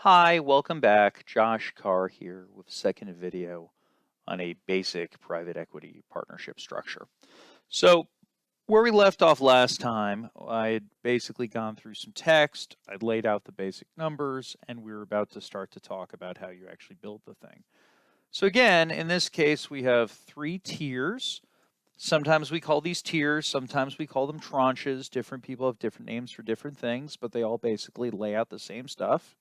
Hi, welcome back. Josh Carr here with a second video on a basic private equity partnership structure. So, where we left off last time, I had basically gone through some text, I'd laid out the basic numbers, and we were about to start to talk about how you actually build the thing. So again, in this case, we have three tiers. Sometimes we call these tiers, sometimes we call them tranches. Different people have different names for different things, but they all basically lay out the same stuff.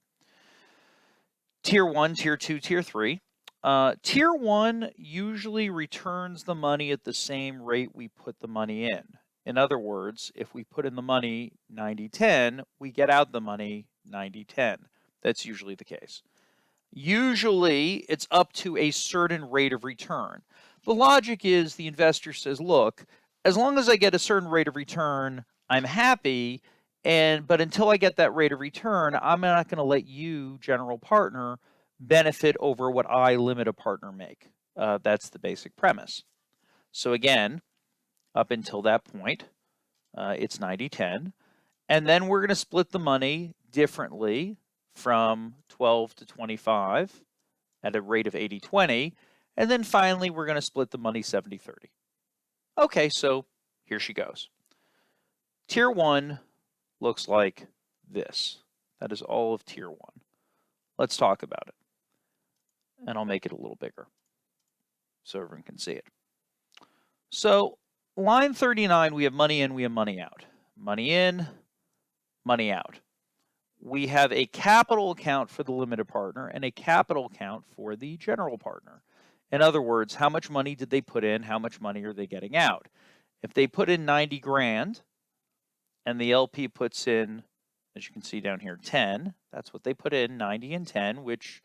Tier 1, Tier 2, Tier 3. Tier 1 usually returns the money at the same rate we put the money in. In other words, if we put in the money 90-10, we get out the money 90-10. That's usually the case. Usually, it's up to a certain rate of return. The logic is the investor says, look, as long as I get a certain rate of return, I'm happy. But until I get that rate of return, I'm not going to let you, general partner, benefit over what I, limited partner, make. That's the basic premise. So again, up until that point, it's 90-10. And then we're going to split the money differently from 12 to 25 at a rate of 80-20. And then finally, we're going to split the money 70-30. Okay, so here she goes. Tier 1 looks like this. That is all of Tier 1. Let's talk about it. And I'll make it a little bigger so everyone can see it. So line 39, we have money in, we have money out. Money in, money out. We have a capital account for the limited partner and a capital account for the general partner. In other words, how much money did they put in? How much money are they getting out? If they put in 90 grand and the LP puts in, as you can see down here, 10, that's what they put in, 90 and 10, which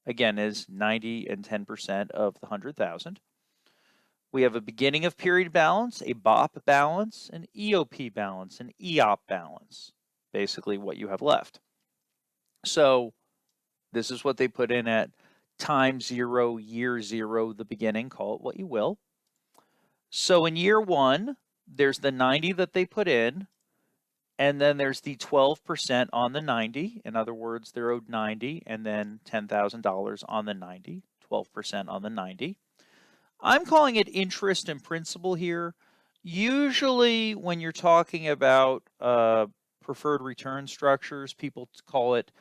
again is 90 and 10% of the 100,000. We have a beginning of period balance, a BOP balance, an EOP balance, an EOP balance, basically what you have left. So this is what they put in at time 0, year 0, the beginning, call it what you will. So in year 1, there's the 90 that they put in, and then there's the 12% on the 90. In other words, they're owed 90 and then $10,000 on the 90, 12% on the 90. I'm calling it interest and principal here. Usually when you're talking about preferred return structures, people call it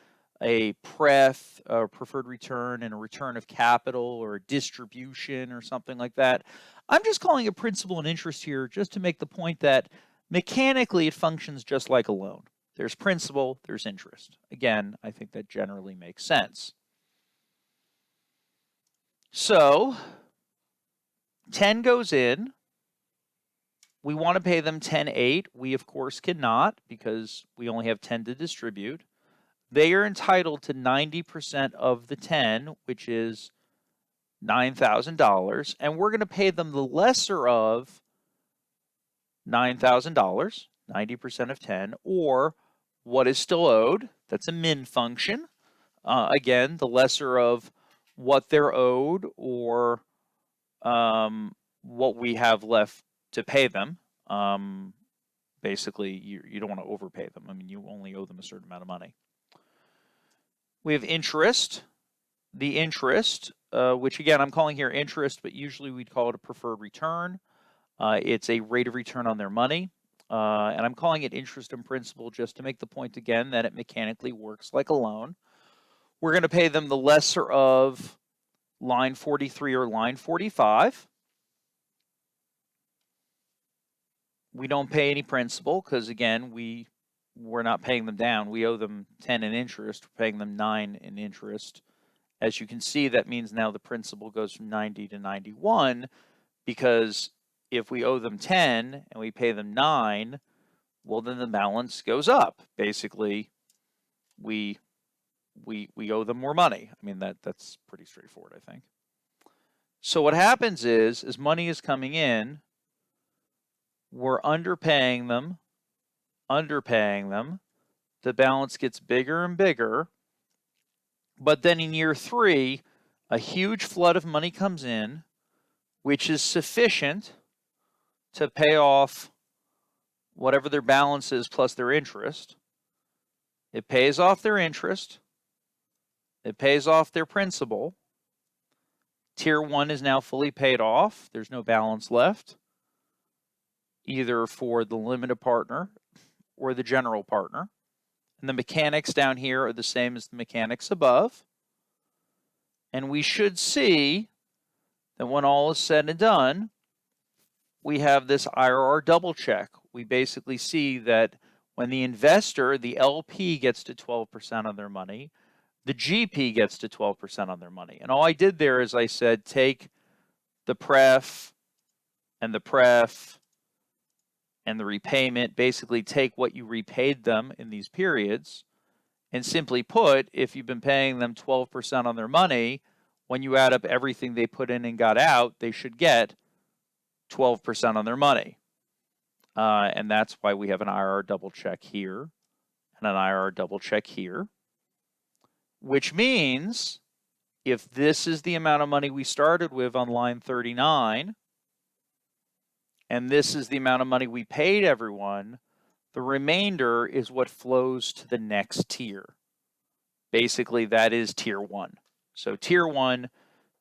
a pref, or preferred return, and a return of capital, or a distribution, or something like that. I'm just calling it principal and interest here just to make the point that mechanically it functions just like a loan. There's principal, there's interest. Again, I think that generally makes sense. So 10 goes in. We want to pay them 10.8. We, of course, cannot because we only have 10 to distribute. They are entitled to 90% of the 10, which is $9,000. And we're going to pay them the lesser of $9,000, 90% of 10, or what is still owed. That's a min function. Again, the lesser of what they're owed or what we have left to pay them. Basically, you don't want to overpay them. I mean, you only owe them a certain amount of money. We have interest. The interest, which again, I'm calling here interest, but usually we'd call it a preferred return. It's a rate of return on their money. And I'm calling it interest and principal just to make the point again that it mechanically works like a loan. We're going to pay them the lesser of line 43 or line 45. We don't pay any principal because, again, we're not paying them down. We owe them 10 in interest. We're paying them 9 in interest. As you can see, that means now the principal goes from 90 to 91 because if we owe them 10 and we pay them 9, well, then the balance goes up. Basically, we owe them more money. I mean, that's pretty straightforward, I think. So what happens is, as money is coming in, we're underpaying them. The balance gets bigger and bigger. But then in year 3, a huge flood of money comes in, which is sufficient to pay off whatever their balance is plus their interest. It pays off their interest. It pays off their principal. Tier 1 is now fully paid off. There's no balance left, either for the limited partner or the general partner. And the mechanics down here are the same as the mechanics above. And we should see that when all is said and done, we have this IRR double check. We basically see that when the investor, the LP, gets to 12% on their money, the GP gets to 12% on their money. And all I did there is I said, take the pref and the pref and the repayment, basically take what you repaid them in these periods, and simply put, if you've been paying them 12% on their money, when you add up everything they put in and got out, they should get 12% on their money. And that's why we have an IRR double check here and an IRR double check here, which means if this is the amount of money we started with on line 39, and this is the amount of money we paid everyone, the remainder is what flows to the next tier. Basically, that is tier 1. So tier 1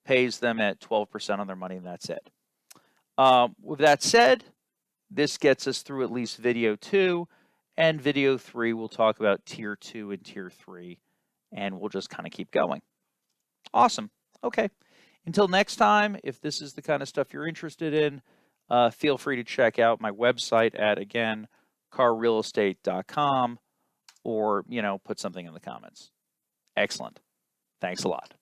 pays them at 12% on their money, and that's it. With that said, this gets us through at least video 2, and video 3 we'll talk about tier 2 and tier 3, and we'll just kind of keep going. Awesome. Okay. Until next time, if this is the kind of stuff you're interested in, feel free to check out my website at, again, carrealestate.com, or, put something in the comments. Excellent. Thanks a lot.